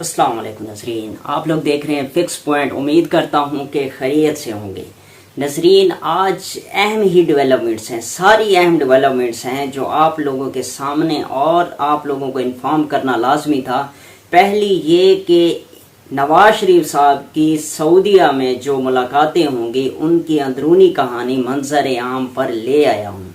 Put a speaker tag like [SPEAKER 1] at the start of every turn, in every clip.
[SPEAKER 1] अस्सलाम वालेकुम नजरीन, आप लोग देख रहे हैं फिक्स पॉइंट। उम्मीद करता हूं कि खैरियत से होंगे। नजरीन, आज अहम ही डेवलपमेंट्स हैं, सारी अहम डेवलपमेंट्स हैं जो आप लोगों के सामने और आप लोगों को इन्फॉर्म करना लाजमी था। पहली ये कि नवाज शरीफ साहब की सऊदीया में जो मुलाकातें होंगी उनकी अंदरूनी कहानी मंजर आम पर ले आया हूँ।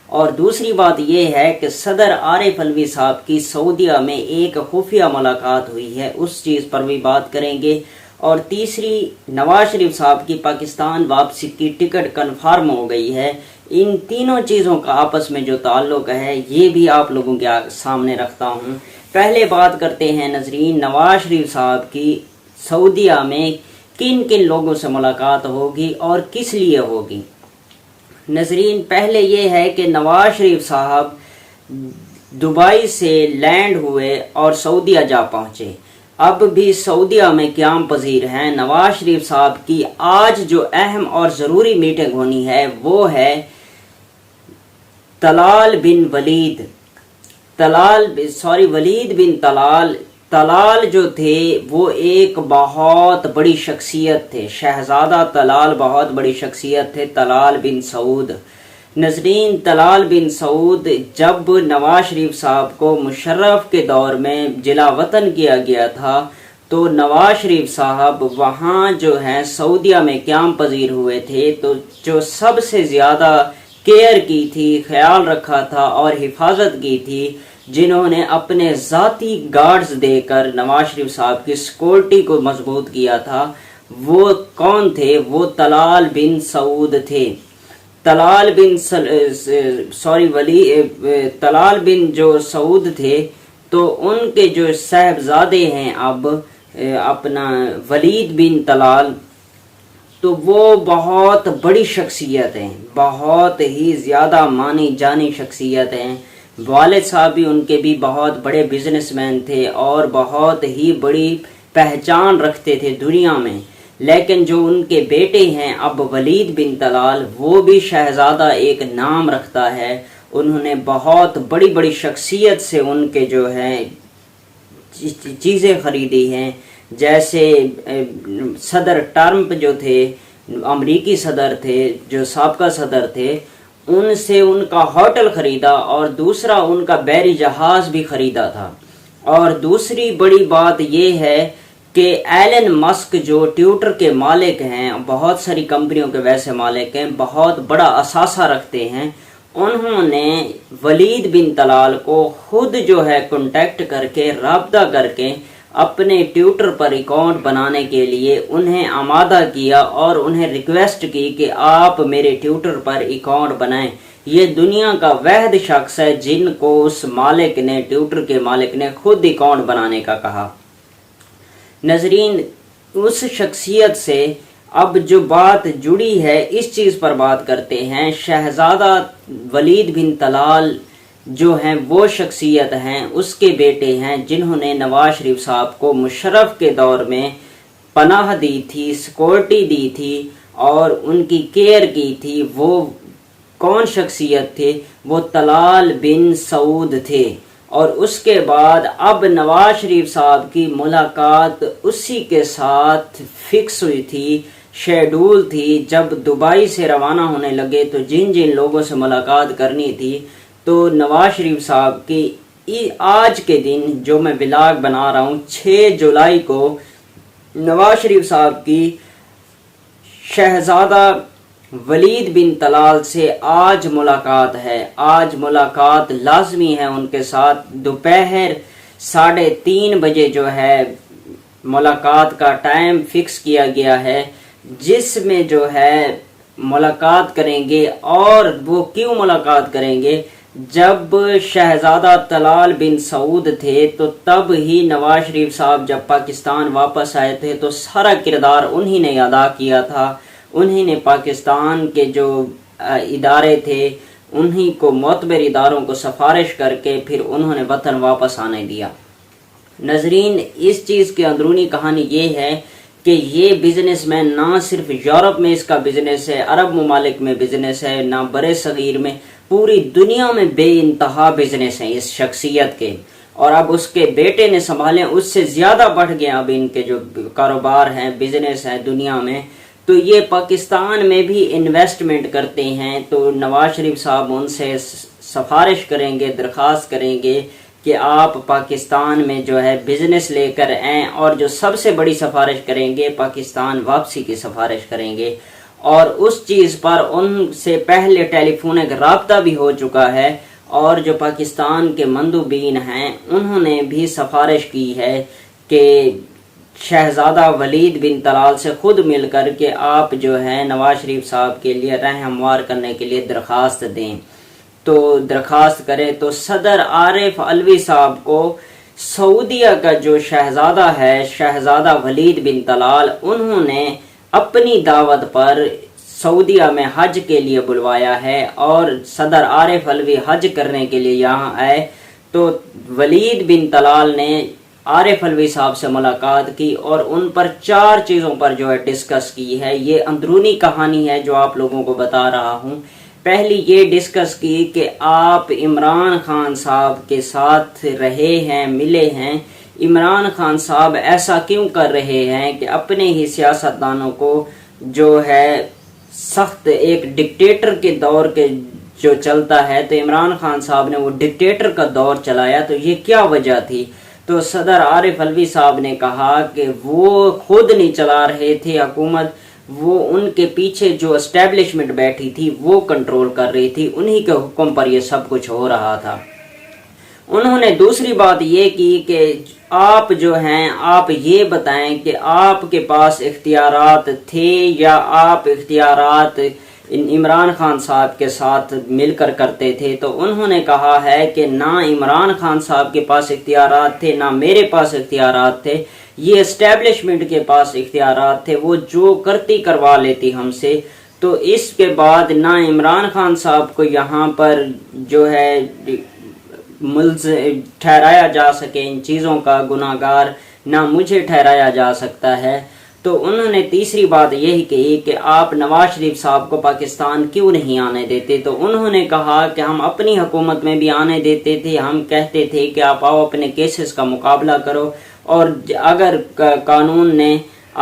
[SPEAKER 1] और दूसरी बात यह है कि सदर आरिफ अलवी साहब की सऊदीया में एक खुफिया मुलाकात हुई है, उस चीज़ पर भी बात करेंगे। और तीसरी, नवाज शरीफ साहब की पाकिस्तान वापसी की टिकट कन्फर्म हो गई है। इन तीनों चीज़ों का आपस में जो ताल्लुक है ये भी आप लोगों के सामने रखता हूँ। पहले बात करते हैं नजरीन, नवाज शरीफ साहब की सऊदीया में किन किन लोगों से मुलाकात होगी और किस लिए होगी। नजरीन, पहले ये है कि नवाज शरीफ साहब दुबई से लैंड हुए और सऊदीया जा पहुंचे। अब भी सऊदीया में क़याम पजीर हैं। नवाज शरीफ साहब की आज जो अहम और ज़रूरी मीटिंग होनी है वो है वलीद बिन तलाल जो थे वो एक बहुत बड़ी शख्सियत थे। शहजादा तलाल बहुत बड़ी शख्सियत थे, तलाल बिन सऊद। नजरीन, तलाल बिन सऊद जब नवाज शरीफ साहब को मुशर्रफ के दौर में जिला वतन किया गया था तो नवाज शरीफ साहब वहाँ जो है सऊदीया में क़याम पजीर हुए थे। तो जो सबसे ज़्यादा केयर की थी, ख्याल रखा था और हिफाजत की थी, जिन्होंने अपने ज़ाती गार्ड्स देकर नवाज शरीफ साहब की सिक्योरिटी को मजबूत किया था, वो कौन थे? वो तलाल बिन सऊद थे। तलाल बिन जो सऊद थे तो उनके जो साहबजादे हैं अब अपना वलीद बिन तलाल, तो वो बहुत बड़ी शख्सियत हैं, बहुत ही ज़्यादा मानी जानी शख्सियत हैं। वालिद साहब भी उनके भी बहुत बड़े बिजनेसमैन थे और बहुत ही बड़ी पहचान रखते थे दुनिया में। लेकिन जो उनके बेटे हैं अब वलीद बिन तलाल, वो भी शहजादा एक नाम रखता है। उन्होंने बहुत बड़ी बड़ी शख्सियत से उनके जो है चीज़ें खरीदी हैं। जैसे सदर ट्रम्प जो थे, अमरीकी सदर थे, जो साबका सदर थे, उनसे उनका होटल खरीदा और दूसरा उनका बैरी जहाज भी खरीदा था। और दूसरी बड़ी बात यह है कि एलन मस्क जो ट्विटर के मालिक हैं, बहुत सारी कंपनियों के वैसे मालिक हैं, बहुत बड़ा असासा रखते हैं, उन्होंने वलीद बिन तलाल को खुद जो है कांटेक्ट करके राब्ता करके अपने ट्विटर पर अकाउंट बनाने के लिए उन्हें आमादा किया और उन्हें रिक्वेस्ट की कि आप मेरे ट्विटर पर अकाउंट बनाएं। ये दुनिया का वहद शख्स है जिनको उस मालिक ने, ट्विटर के मालिक ने खुद अकाउंट बनाने का कहा। नजरीन, उस शख्सियत से अब जो बात जुड़ी है इस चीज़ पर बात करते हैं। शहजादा वलीद बिन तलाल जो हैं वो शख्सियत हैं, उसके बेटे हैं जिन्होंने नवाज शरीफ साहब को मुशर्रफ के दौर में पनाह दी थी, सिक्योरिटी दी थी और उनकी केयर की थी। वो कौन शख्सियत थे? वो तलाल बिन सऊद थे। और उसके बाद अब नवाज शरीफ साहब की मुलाकात उसी के साथ फिक्स हुई थी, शेड्यूल थी। जब दुबई से रवाना होने लगे तो जिन जिन लोगों से मुलाकात करनी थी, तो नवाज शरीफ साहब की आज के दिन जो मैं व्लॉग बना रहा हूँ 6 जुलाई को नवाज शरीफ साहब की शहजादा वलीद बिन तलाल से आज मुलाकात है। आज मुलाकात लाजमी है उनके साथ। दोपहर 3:30 बजे जो है मुलाकात का टाइम फिक्स किया गया है, जिसमें जो है मुलाकात करेंगे। और वो क्यों मुलाकात करेंगे? जब शहजादा तलाल बिन सऊद थे तो तब ही नवाज शरीफ साहब जब पाकिस्तान वापस आए थे तो सारा किरदार उन्हीं ने अदा किया था। उन्हीं ने पाकिस्तान के जो इदारे थे उन्हीं को, मोतबर इदारों को सिफारिश करके फिर उन्होंने वतन वापस आने दिया। नजरीन, इस चीज़ की अंदरूनी कहानी ये है कि ये बिजनेसमैन ना सिर्फ यूरोप में इसका बिजनेस है, अरब ममालिक में बिजनेस है, ना बड़े सगीर में, पूरी दुनिया में बेइंतहा बिजनेस है इस शख्सियत के। اور اب اس کے بیٹے نے سنبھالے، اس سے زیادہ بڑھ گیا اب ان کے جو کاروبار ہیں، بزنس ہے دنیا میں۔ تو یہ پاکستان میں بھی انویسٹمنٹ کرتے ہیں، تو نواز شریف صاحب ان سے سفارش کریں گے، درخواست کریں گے کہ آپ پاکستان میں جو ہے بزنس لے کر آئیں، اور جو سب سے بڑی سفارش کریں گے پاکستان واپسی کی سفارش کریں گے۔ اور اس چیز پر ان سے پہلے ٹیلی فونک رابطہ بھی ہو چکا ہے، اور جو پاکستان کے مندوبین ہیں انہوں نے بھی سفارش کی ہے کہ شہزادہ ولید بن طلال سے خود مل کر کے آپ جو ہے نواز شریف صاحب کے لیے رہ ہموار کرنے کے لیے درخواست دیں، تو درخواست کرے۔ تو صدر عارف علوی صاحب کو سعودیہ کا جو شہزادہ ہے، شہزادہ ولید بن طلال، انہوں نے اپنی دعوت پر سعودیہ میں حج کے لیے بلوایا ہے، اور صدر عارف علوی حج کرنے کے لیے یہاں آئے۔ تو ولید بن طلال نے عارف علوی صاحب سے ملاقات کی اور ان پر 4 چیزوں پر جو ہے ڈسکس کی ہے۔ یہ اندرونی کہانی ہے جو آپ لوگوں کو بتا رہا ہوں۔ پہلی یہ ڈسکس کی کہ آپ عمران خان صاحب کے ساتھ رہے ہیں، ملے ہیں، عمران خان صاحب ایسا کیوں کر رہے ہیں کہ اپنے ہی سیاستدانوں کو جو ہے سخت ایک ڈکٹیٹر کے دور کے جو چلتا ہے، تو عمران خان صاحب نے وہ ڈکٹیٹر کا دور چلایا، تو یہ کیا وجہ تھی؟ تو صدر عارف علوی صاحب نے کہا کہ وہ خود نہیں چلا رہے تھے حکومت، وہ ان کے پیچھے جو اسٹیبلشمنٹ بیٹھی تھی وہ کنٹرول کر رہی تھی، انہی کے حکم پر یہ سب کچھ ہو رہا تھا۔ انہوں نے دوسری بات یہ کی کہ آپ جو ہیں آپ یہ بتائیں کہ آپ کے پاس اختیارات تھے یا آپ اختیارات عمران خان صاحب کے ساتھ مل کر کرتے تھے؟ تو انہوں نے کہا ہے کہ نہ عمران خان صاحب کے پاس اختیارات تھے، نہ میرے پاس اختیارات تھے، یہ اسٹیبلشمنٹ کے پاس اختیارات تھے، وہ جو کرتی کروا لیتی ہم سے۔ تو اس کے بعد نہ عمران خان صاحب کو یہاں پر جو ہے ملزم ٹھہرایا جا سکے ان چیزوں کا گناہگار، نہ مجھے ٹھہرایا جا سکتا ہے۔ تو انہوں نے تیسری بات یہی کہی کہ آپ نواز شریف صاحب کو پاکستان کیوں نہیں آنے دیتے؟ تو انہوں نے کہا کہ ہم اپنی حکومت میں بھی آنے دیتے تھے، ہم کہتے تھے کہ آپ آؤ اپنے کیسز کا مقابلہ کرو، اور اگر قانون نے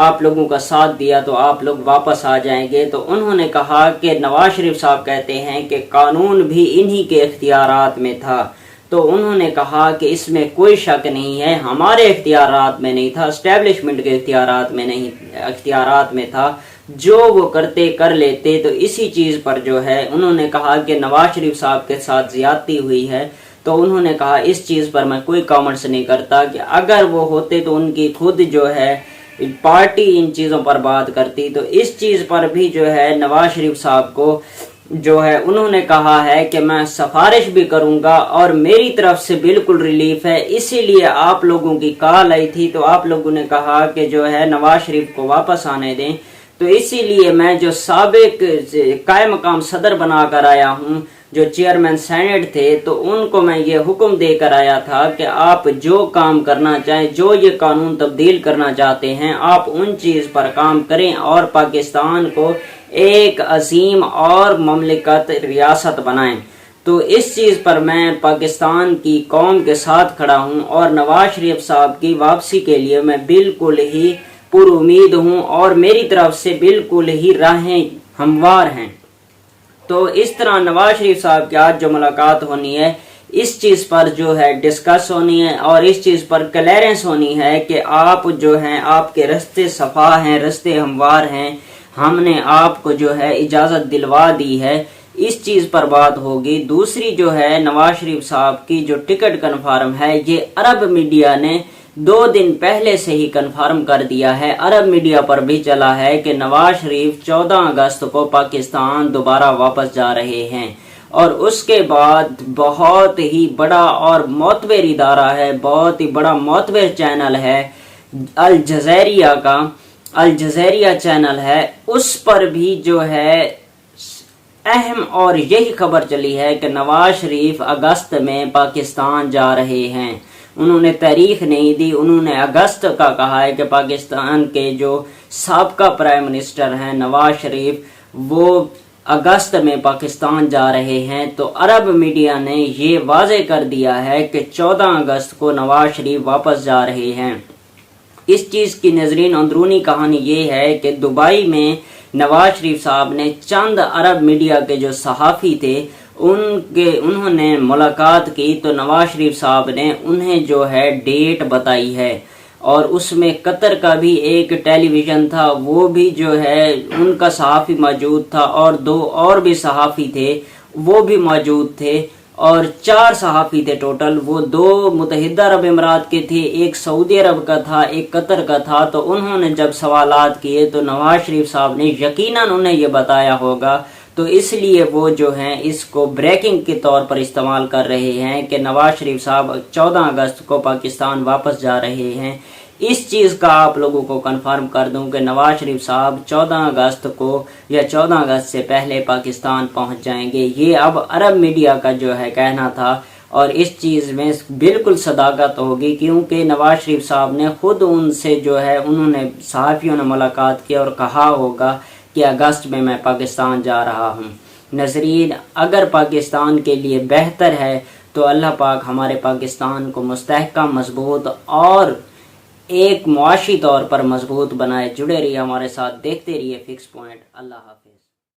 [SPEAKER 1] آپ لوگوں کا ساتھ دیا تو آپ لوگ واپس آ جائیں گے۔ تو انہوں نے کہا کہ نواز شریف صاحب کہتے ہیں کہ قانون بھی انہی کے اختیارات میں تھا، تو انہوں نے کہا کہ اس میں کوئی شک نہیں ہے، ہمارے اختیارات میں نہیں تھا، اسٹیبلشمنٹ کے اختیارات میں تھا، جو وہ کرتے کر لیتے۔ تو اسی چیز پر جو ہے انہوں نے کہا کہ نواز شریف صاحب کے ساتھ زیادتی ہوئی ہے، تو انہوں نے کہا اس چیز پر میں کوئی کامنٹس نہیں کرتا، کہ اگر وہ ہوتے تو ان کی خود جو ہے پارٹی ان چیزوں پر بات کرتی۔ تو اس چیز پر بھی جو ہے نواز شریف صاحب کو جو ہے انہوں نے کہا ہے کہ میں سفارش بھی کروں گا اور میری طرف سے بالکل ریلیف ہے، اسی لیے آپ لوگوں کی کال آئی تھی، تو آپ لوگوں نے کہا کہ جو ہے نواز شریف کو واپس آنے دیں، تو اسی لیے میں جو سابق قائم مقام صدر بنا کر آیا ہوں، جو چیئرمین سینٹ تھے، تو ان کو میں یہ حکم دے کر آیا تھا کہ آپ جو کام کرنا چاہیں، جو یہ قانون تبدیل کرنا چاہتے ہیں، آپ ان چیز پر کام کریں اور پاکستان کو ایک عظیم اور مملکت ریاست بنائیں۔ تو اس چیز پر میں پاکستان کی قوم کے ساتھ کھڑا ہوں، اور نواز شریف صاحب کی واپسی کے لیے میں بالکل ہی پر امید ہوں، اور میری طرف سے بالکل ہی راہیں ہموار ہیں۔ تو اس طرح نواز شریف صاحب کی آج جو ملاقات ہونی ہے، اس چیز پر جو ہے ڈسکس ہونی ہے، اور اس چیز پر کلیئرنس ہونی ہے کہ آپ جو ہیں آپ کے رستے صفا ہیں، رستے ہموار ہیں، ہم نے آپ کو جو ہے اجازت دلوا دی ہے، اس چیز پر بات ہوگی۔ دوسری جو ہے نواز شریف صاحب کی جو ٹکٹ کنفرم ہے، یہ عرب میڈیا نے 2 دن پہلے سے ہی کنفرم کر دیا ہے، عرب میڈیا پر بھی چلا ہے کہ نواز شریف 14 اگست کو پاکستان دوبارہ واپس جا رہے ہیں۔ اور اس کے بعد بہت ہی بڑا اور معتبر ادارہ ہے، بہت ہی بڑا معتبر چینل ہے الجزیرہ کا، الجزیرہ چینل ہے، اس پر بھی جو ہے اہم اور یہی خبر چلی ہے کہ نواز شریف اگست میں پاکستان جا رہے ہیں۔ انہوں نے تاریخ نہیں دی، انہوں نے اگست کا کہا ہے کہ پاکستان کے جو سابقہ پرائم منسٹر ہیں نواز شریف، وہ अगस्त में पाकिस्तान जा रहे हैं, तो अरब मीडिया ने ये वाज़े कर दिया है कि 14 अगस्त को नवाज शरीफ वापस जा रहे हैं। इस चीज़ की नजरीन अंदरूनी कहानी ये है कि दुबई में नवाज शरीफ साहब ने चंद अरब मीडिया के जो सहाफ़ी थे उन्होंने मुलाकात की, तो नवाज शरीफ साहब ने उन्हें जो है डेट बताई है, और उसमें कतर का भी एक टेलीविज़न था, वो भी जो है उनका सहाफ़ी मौजूद था, और 2 और भी सहाफ़ी थे वो भी मौजूद थे, और 4 सहाफ़ी थे टोटल। वो 2 मुत्तहिदा अरब अमीरात के थे, एक सऊदी अरब का था, एक कतर का था। तो उन्होंने जब सवालात किए तो नवाज शरीफ साहब ने यकीनन उन्हें ये बताया होगा, तो इसलिए वो जो हैं इसको ब्रेकिंग के तौर पर इस्तेमाल कर रहे हैं कि नवाज शरीफ साहब 14 अगस्त को पाकिस्तान वापस जा रहे हैं। इस चीज़ का आप लोगों को कंफर्म कर दूं कि नवाज शरीफ साहब 14 अगस्त को या 14 अगस्त से पहले पाकिस्तान पहुंच जाएंगे। ये अब अरब मीडिया का जो है कहना था, और इस चीज़ में बिल्कुल सदाकत होगी, क्योंकि नवाज शरीफ साहब ने खुद उनसे जो है उन्होंने सहाफ़ियों ने मुलाकात की और कहा होगा कि अगस्त में मैं पाकिस्तान जा रहा हूँ। नज़रीन, अगर पाकिस्तान के लिए बेहतर है तो अल्लाह पाक हमारे पाकिस्तान को मुस्तहकम, मजबूत और एक मुआशी तौर पर मजबूत बनाए। जुड़े रहिए हमारे साथ, देखते रहिए फिक्स पॉइंट। अल्लाह हाफिज़।